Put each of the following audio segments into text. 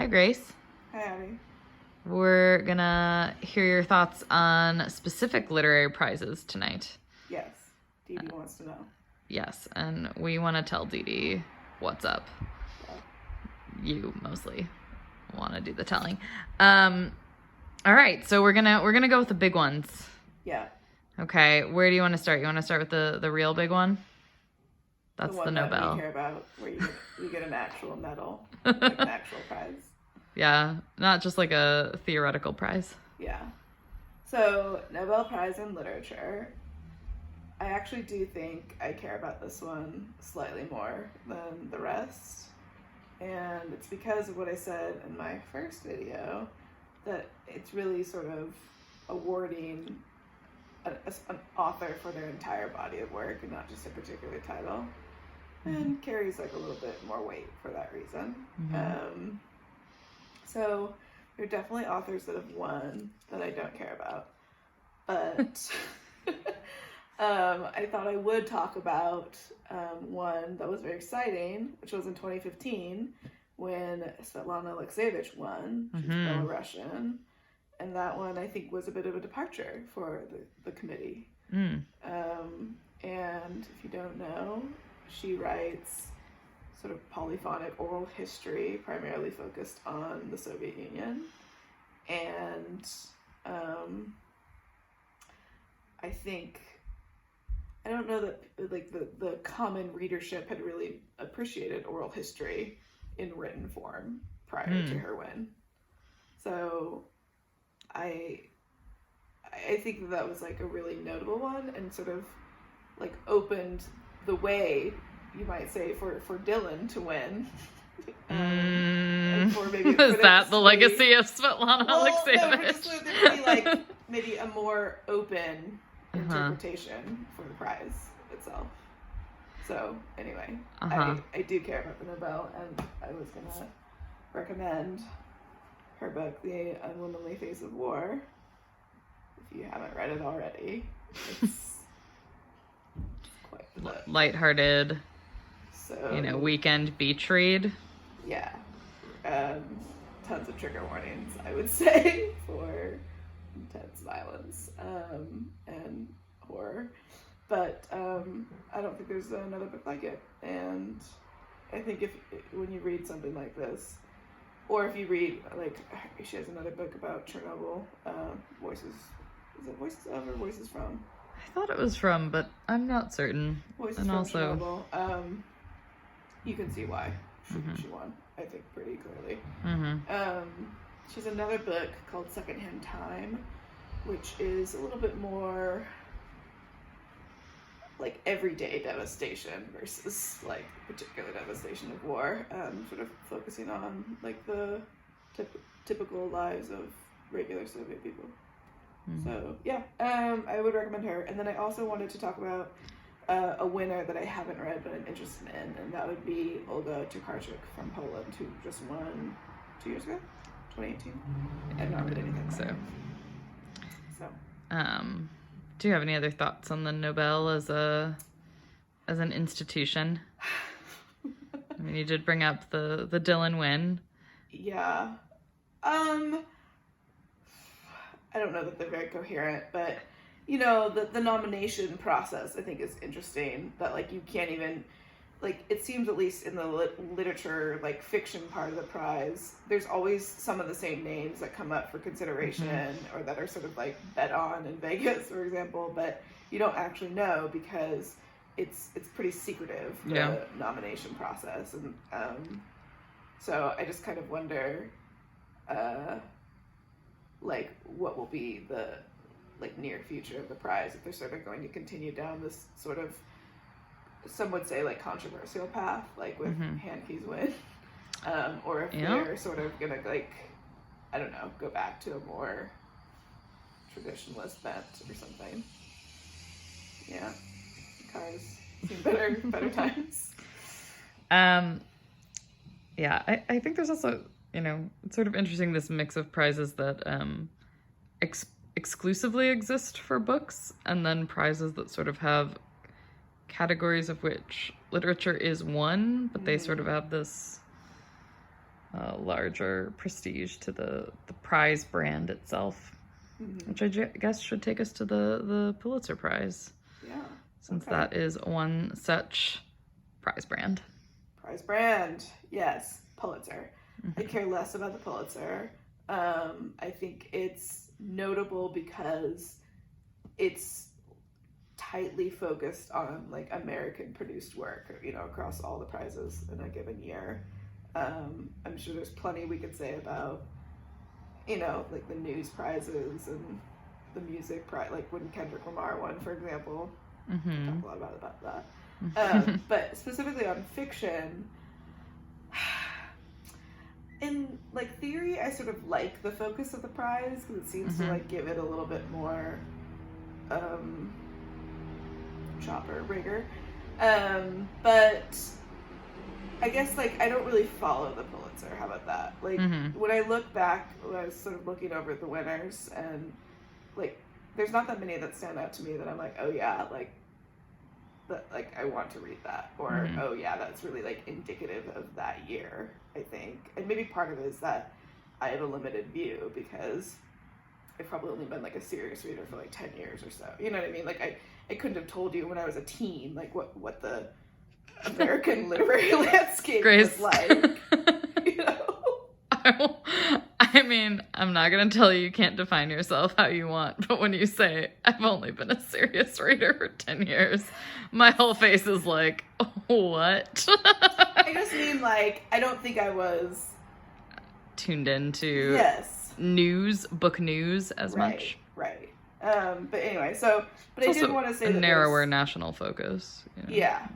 Hi, Grace. Hi, Abby. We're gonna hear your thoughts on specific literary prizes tonight. Yes, Dee Dee wants to know. Yes, and we want to tell Dee Dee what's up. Yeah. You mostly want to do the telling. All right, so we're gonna go with the big ones. Yeah. Okay, where do you want to start? You want to start with the real big one? That's the Nobel. That we care about, where you get an actual medal, like an actual prize. Yeah, not just like a theoretical prize. Yeah. So, Nobel Prize in Literature. I actually do think I care about this one slightly more than the rest. And it's because of what I said in my first video, that it's really sort of awarding an author for their entire body of work and not just a particular title. And carries like a little bit more weight for that reason. Mm-hmm. So there are definitely authors that have won that I don't care about. But I thought I would talk about one that was very exciting, which was in 2015 when Svetlana Alexievich won. She's Belarusian. And that one, I think, was a bit of a departure for the committee. And if you don't know, she writes sort of polyphonic oral history, primarily focused on the Soviet Union. And I think, I don't know that like the common readership had really appreciated oral history in written form prior to her win. So I think that was like a really notable one and sort of like opened the way, you might say, for Dylan to win. And for maybe is that the legacy of Svetlana Alexievich? No, just so there would be like maybe a more open interpretation for the prize itself. So anyway, I do care about the Nobel, and I was gonna recommend her book, The Unwomanly Face of War. If you haven't read it already, it's quite the book. Lighthearted, so, weekend beach read. Yeah. Tons of trigger warnings, I would say, for intense violence and horror. But I don't think there's another book like it. And I think when you read something like this, or if you read, like, she has another book about Chernobyl, Voices, is it Voices of or Voices from? I thought it was from, but I'm not certain. Voices and from also, Chernobyl. You can see why she won, I think, pretty clearly. She has another book called Secondhand Time, which is a little bit more like everyday devastation versus like particular devastation of war, sort of focusing on like the typical lives of regular Soviet people. So yeah, I would recommend her. And then I also wanted to talk about a winner that I haven't read but I'm interested in, and that would be Olga Tokarczuk from Poland, who just won 2 years ago, 2018. I've not read anything about her. So. Do you have any other thoughts on the Nobel as an institution? I mean, you did bring up the Dylan win. Yeah. I don't know that they're very coherent, but the nomination process I think is interesting. That like you can't even, like, it seems at least in the literature, like fiction part of the prize, there's always some of the same names that come up for consideration or that are sort of like bet on in Vegas, for example, but you don't actually know because it's pretty secretive, the nomination process. And so I just kind of wonder like what will be the like near future of the prize, if they're sort of going to continue down this sort of, some would say, like controversial path, like with Handke's win, or if they're sort of gonna, like, I don't know, go back to a more traditionalist bent or something. Yeah, cars seem better times. Yeah, I think there's also, it's sort of interesting, this mix of prizes that exclusively exist for books, and then prizes that sort of have categories of which literature is one, but they sort of have this larger prestige to the prize brand itself, which I guess should take us to the Pulitzer Prize. Yeah. Since that is one such prize brand. Prize brand, yes, Pulitzer. I care less about the Pulitzer. I think it's notable because it's tightly focused on like American produced work, you know, across all the prizes in a given year. I'm sure there's plenty we could say about, you know, like the news prizes and the music prize, like when Kendrick Lamar won, for example. Talk a lot about that. But specifically on fiction, in like theory, I sort of like the focus of the prize because it seems to like give it a little bit more chopper rigor. But I guess like I don't really follow the Pulitzer. How about that? Like when I look back, when I was sort of looking over the winners, and like there's not that many that stand out to me that I'm like, oh yeah, like that, like I want to read that, or oh yeah, that's really like indicative of that year. I think, and maybe part of it is that I have a limited view because I've probably only been like a serious reader for like 10 years or so. You know what I mean? Like I couldn't have told you when I was a teen like what the American literary landscape was like. You know? I mean, I'm not going to tell you can't define yourself how you want, but when you say, I've only been a serious reader for 10 years, my whole face is like, what? I just mean, like, I don't think I was tuned into book news as much. Right. But anyway, but I did want to say that narrower national focus. You know? Yeah.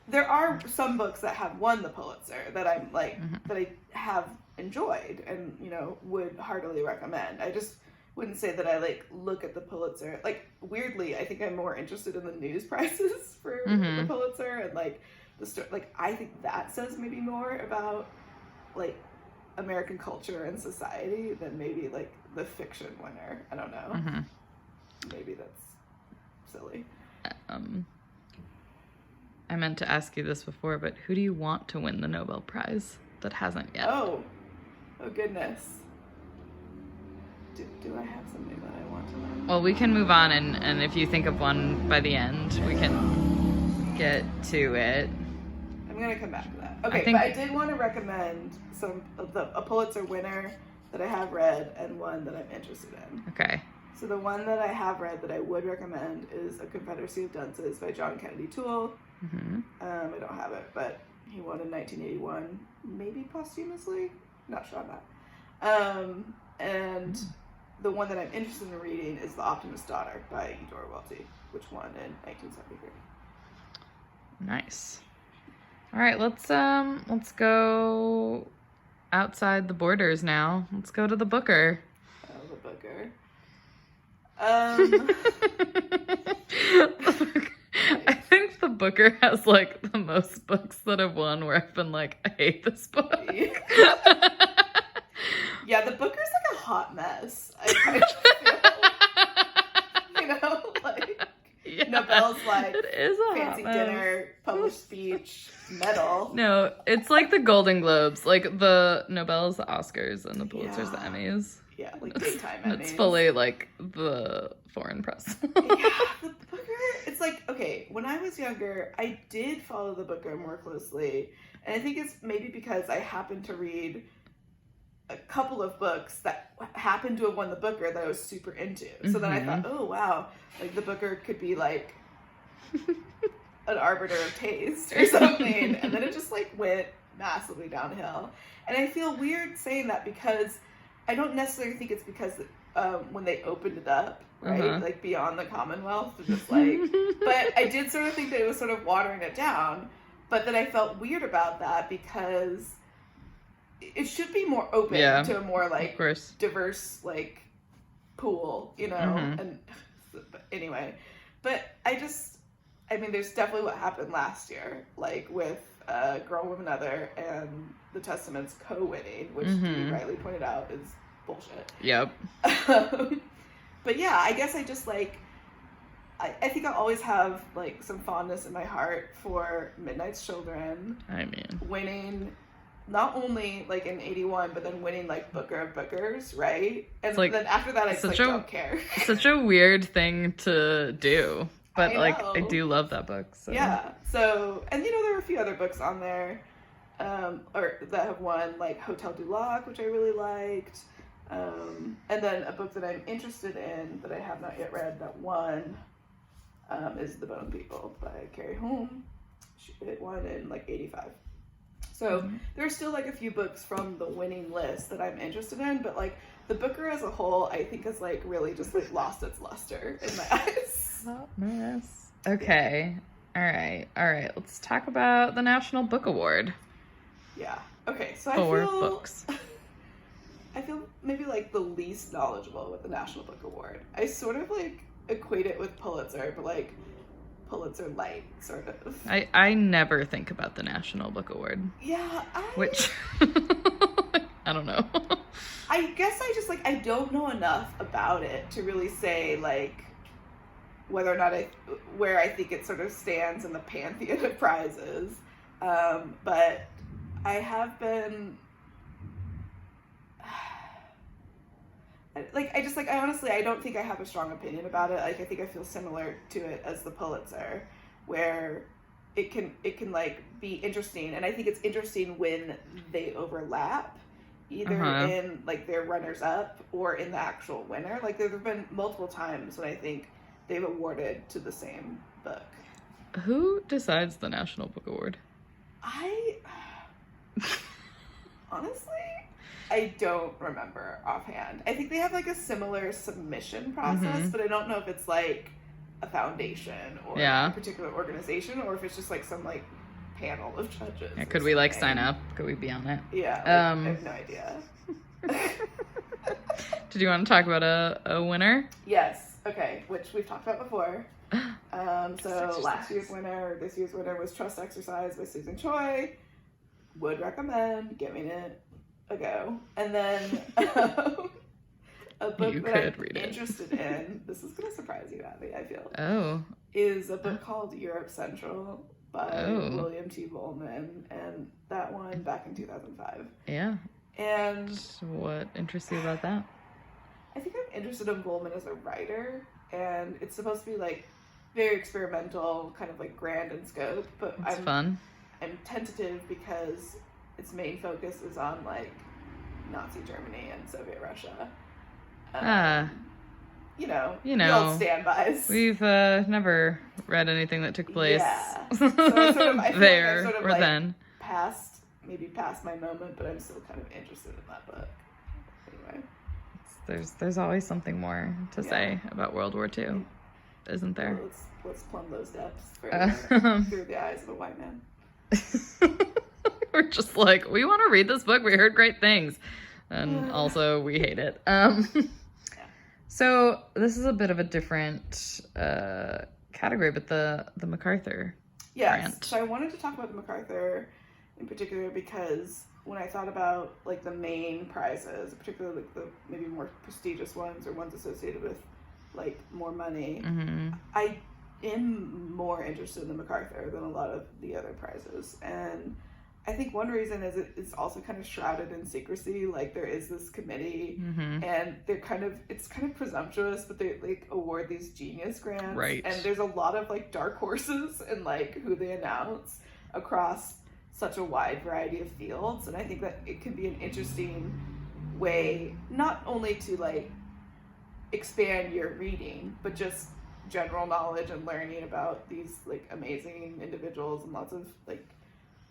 There are some books that have won the Pulitzer that I'm like, that I have enjoyed and, you know, would heartily recommend. I just wouldn't say that I like look at the Pulitzer. Like, weirdly, I think I'm more interested in the news prizes for the Pulitzer and like the story. Like, I think that says maybe more about like American culture and society than maybe like the fiction winner. I don't know. Maybe that's silly. I meant to ask you this before, but who do you want to win the Nobel Prize that hasn't yet? Oh goodness. Do I have something that I want to win? Well, we can move on, and if you think of one by the end, we can get to it. I'm going to come back to that. Okay, but I did want to recommend a Pulitzer winner that I have read and one that I'm interested in. Okay. So the one that I have read that I would recommend is A Confederacy of Dunces by John Kennedy Toole. I don't have it, but he won in 1981, maybe posthumously. Not sure on that. And the one that I'm interested in reading is The Optimist Daughter by Eudora Welty, which won in 1973. Nice. All right, let's go outside the borders now. Let's go to the Booker. Oh, the Booker. I think the Booker has like the most books that have won where I've been like, I hate this book. Yeah, the Booker's like a hot mess. I kind of feel, you know, like Nobel's like it is a fancy dinner, published speech, medal. No, it's like the Golden Globes. Like the Nobel's the Oscars and the Pulitzer's the Emmys. Yeah, like daytime Emmys. It's fully like the foreign press. Yeah, the Booker, it's like, okay, when I was younger, I did follow the Booker more closely. And I think it's maybe because I happened to read a couple of books that happened to have won the Booker that I was super into. So then I thought, oh, wow, like the Booker could be like an arbiter of taste or something. And then it just like went massively downhill. And I feel weird saying that because I don't necessarily think it's because when they opened it up, right, like beyond the Commonwealth, just like, but I did sort of think that it was sort of watering it down, but then I felt weird about that because it should be more open to a more like diverse like pool, you know, and but anyway, but I mean, there's definitely what happened last year, like with Girl, Woman, Other and The Testaments co-winning, which you rightly pointed out is bullshit. Yep. But yeah, I guess I just like, I think I always have like some fondness in my heart for Midnight's Children. I mean, winning not only like in 81, but then winning like Booker of Bookers, right? And like, then after that, I just like don't care. Such a weird thing to do, but I like know. I do love that book. So. Yeah. So, and you know, there were a few other books on there, or that have won, like Hotel du Lac, which I really liked, and then a book that I'm interested in that I have not yet read that won, is The Bone People by Keri Hulme. It won in like 85. So there's still like a few books from the winning list that I'm interested in, but like the Booker as a whole, I think has like really just like lost its luster in my eyes. Okay. All right. Let's talk about the National Book Award. Yeah. Okay. So For books. I feel maybe like the least knowledgeable with the National Book Award. I sort of like equate it with Pulitzer, but like Pulitzer light, sort of. I never think about the National Book Award. Yeah, which I don't know. I guess I just like I don't know enough about it to really say like whether or not where I think it sort of stands in the pantheon of prizes. But I have been like I honestly I don't think I have a strong opinion about it. Like I think I feel similar to it as the Pulitzer, where it can like be interesting, and I think it's interesting when they overlap, either in like their runners up or in the actual winner. Like there have been multiple times when I think they've awarded to the same book. Who decides the National Book Award? Honestly, I don't remember offhand. I think they have like a similar submission process, but I don't know if it's like a foundation or a particular organization, or if it's just like some like panel of judges. Yeah, could we like sign up? Could we be on it? Yeah, I have no idea. Did you want to talk about a winner? Yes. Okay, which we've talked about before. So last year's winner, or this year's winner, was Trust Exercise by Susan Choi. Would recommend giving it a go. And then a book that I'm interested in, this is going to surprise you, Abby, I feel, is a book called Europe Central by William T. Woolman, and that one back in 2005. Yeah. And what interests you about that? I think I'm interested in Woolman as a writer, and it's supposed to be like very experimental, kind of like grand in scope, but it's fun. I'm tentative because its main focus is on like Nazi Germany and Soviet Russia. You know, the old standbys. We've never read anything that took place so I there like or then. Past my moment, but I'm still kind of interested in that book. Anyway, there's always something more to say about World War II, isn't there? Well, let's plumb those depths through the eyes of a white man. We're just like, we want to read this book. We heard great things, and also we hate it. So this is a bit of a different category, but the MacArthur grant. So I wanted to talk about the MacArthur in particular because when I thought about like the main prizes, particularly like the maybe more prestigious ones or ones associated with like more money, I am more interested in the MacArthur than a lot of the other prizes. And I think one reason is it's also kind of shrouded in secrecy. Like there is this committee and it's kind of presumptuous, but they like award these genius grants. Right. And there's a lot of like dark horses in like who they announce across such a wide variety of fields. And I think that it could be an interesting way, not only to like expand your reading, but just general knowledge and learning about these like amazing individuals and lots of like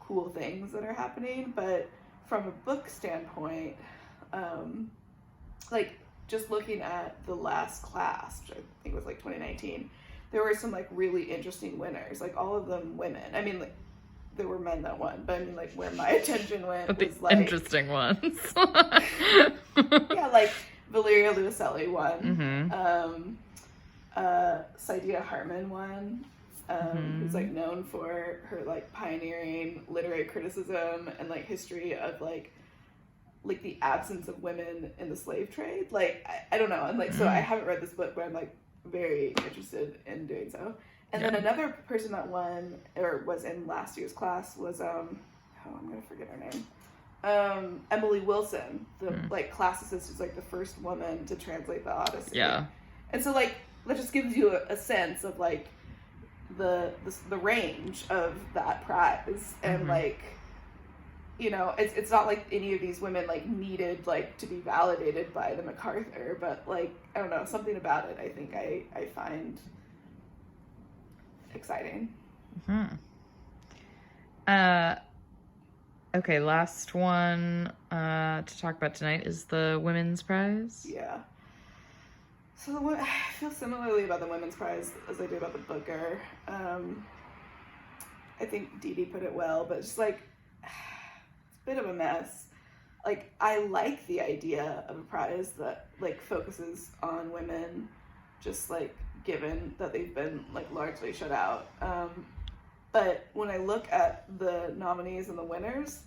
cool things that are happening. But from a book standpoint, like just looking at the last class, which I think was like 2019, there were some like really interesting winners, like all of them women. I mean, like there were men that won, but I mean like where my attention went but was the like interesting ones. yeah, like Valeria Luiselli won. Saidiya Hartman won, who's like known for her like pioneering literary criticism and like history of like the absence of women in the slave trade. Like I don't know, and like so I haven't read this book, but I'm like very interested in doing so. And then another person that won or was in last year's class was I'm gonna forget her name. Emily Wilson, the like classicist who's like the first woman to translate the Odyssey. Yeah. And so like that just gives you a sense of like the range of that prize, and like, you know, it's not like any of these women like needed like to be validated by the MacArthur, but like, I don't know, something about it I think I find exciting. Okay, last one to talk about tonight is the Women's Prize. Yeah. So I feel similarly about the Women's Prize as I do about the Booker. I think Dee Dee put it well, but it's like, it's a bit of a mess. Like, I like the idea of a prize that like focuses on women, just like given that they've been like largely shut out. But when I look at the nominees and the winners,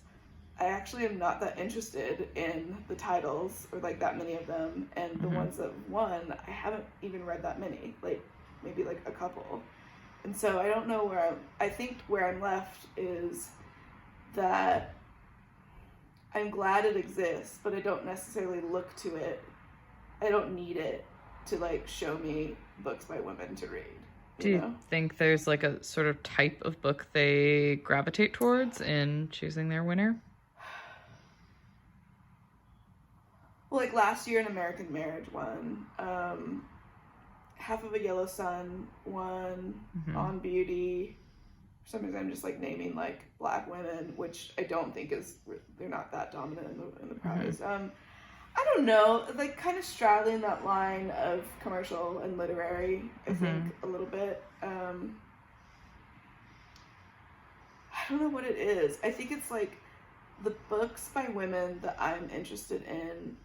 I actually am not that interested in the titles, or like that many of them, and the ones that won, I haven't even read that many, like maybe like a couple. And so I don't know I think where I'm left is that I'm glad it exists, but I don't necessarily look to it. I don't need it to like show me books by women to read. Do you think there's like a sort of type of book they gravitate towards in choosing their winner? Well, like last year, An American Marriage won. Half of a Yellow Sun won. On Beauty. For some reason, I'm just like naming like Black women, which I don't think they're not that dominant in the prize. I don't know, like kind of straddling that line of commercial and literary, I think, a little bit. I don't know what it is. I think it's like the books by women that I'm interested in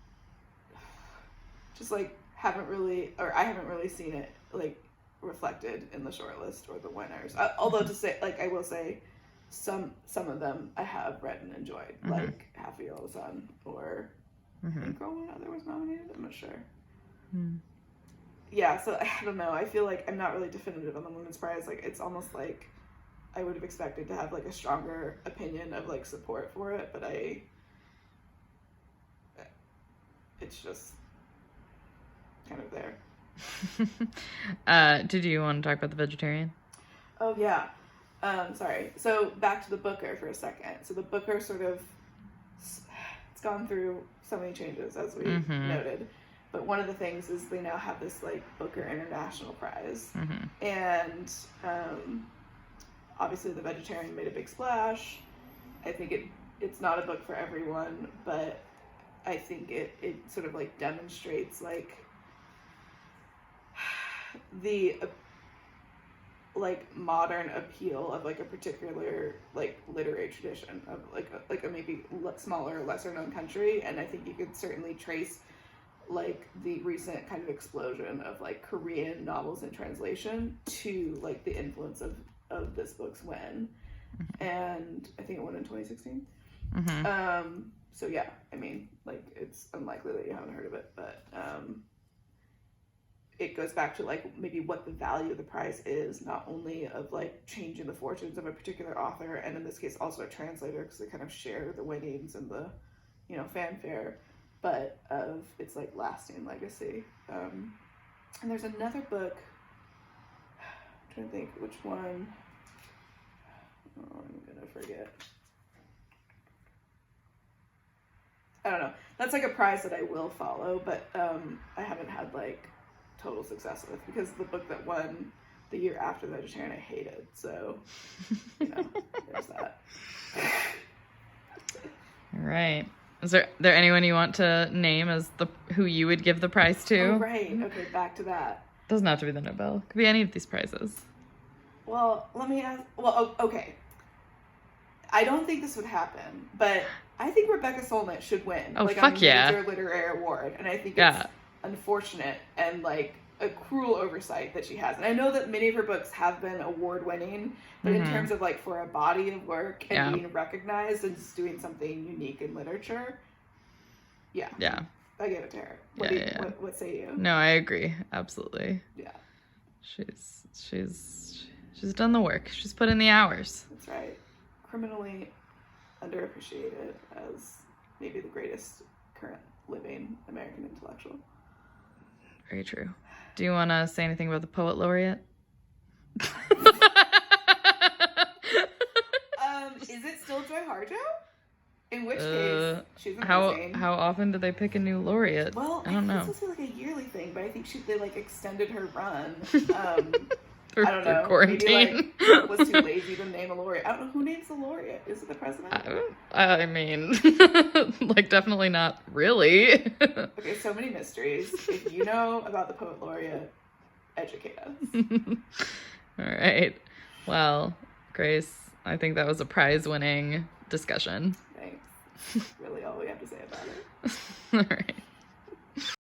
just like I haven't really seen it like reflected in the shortlist or the winners. Although to say, like, I will say some of them I have read and enjoyed, like Half a Yellow Sun or I think Girl One Other was nominated. I'm not sure. Yeah, so I don't know. I feel like I'm not really definitive on the Women's Prize. Like, it's almost like I would have expected to have like a stronger opinion of like support for it, but it's just kind of there. Did you want to talk about The Vegetarian? Oh yeah. Sorry. So back to the Booker for a second. So the Booker sort of, it's gone through so many changes, as we noted. But one of the things is they now have this like Booker International Prize, and obviously The Vegetarian made a big splash. I think it's not a book for everyone, but I think it sort of like demonstrates like the like modern appeal of like a particular like literary tradition of like a maybe smaller, lesser known country. And I think you could certainly trace like the recent kind of explosion of like Korean novels in translation to like the influence of this book's win. And I think it won in 2016. So yeah, I mean, like, it's unlikely that you haven't heard of it, but it goes back to like maybe what the value of the prize is, not only of like changing the fortunes of a particular author, and in this case also a translator, because they kind of share the winnings and the, you know, fanfare, but of its like lasting legacy. And there's another book, I'm trying to think which one. Oh, I'm gonna forget. I don't know. That's like a prize that I will follow, but I haven't had like total success with, because the book that won the year after The Vegetarian I hated. So, you know, there's that. All right. Is there anyone you want to name as who you would give the prize to? Oh, right. Okay, back to that. Doesn't have to be the Nobel. It could be any of these prizes. Well, let me ask. Well, okay. I don't think this would happen, but I think Rebecca Solnit should win. Oh, like, fuck yeah. a major literary award, and I think it's unfortunate and like a cruel oversight that she has. And I know that many of her books have been award-winning, but in terms of like for a body of work and being recognized and just doing something unique in literature, I give it to her. What say you? No, I agree. Absolutely. Yeah. She's done the work. She's put in the hours. That's right. Criminally underappreciated as maybe the greatest current living American intellectual. Very true. Do you want to say anything about the poet laureate? Is it still Joy Harjo? In which case, she's amazing. How often do they pick a new laureate? Well, I don't know. It's supposed to be like a yearly thing, but I think they like extended her run. Through, I don't know. Quarantine. Maybe like was too lazy to name a laureate. I don't know who names the laureate. Is it the president? I mean, like definitely not really. Okay, so many mysteries. If you know about the poet laureate, educate us. All right. Well, Grace, I think that was a prize-winning discussion. Thanks. Really all we have to say about it. All right.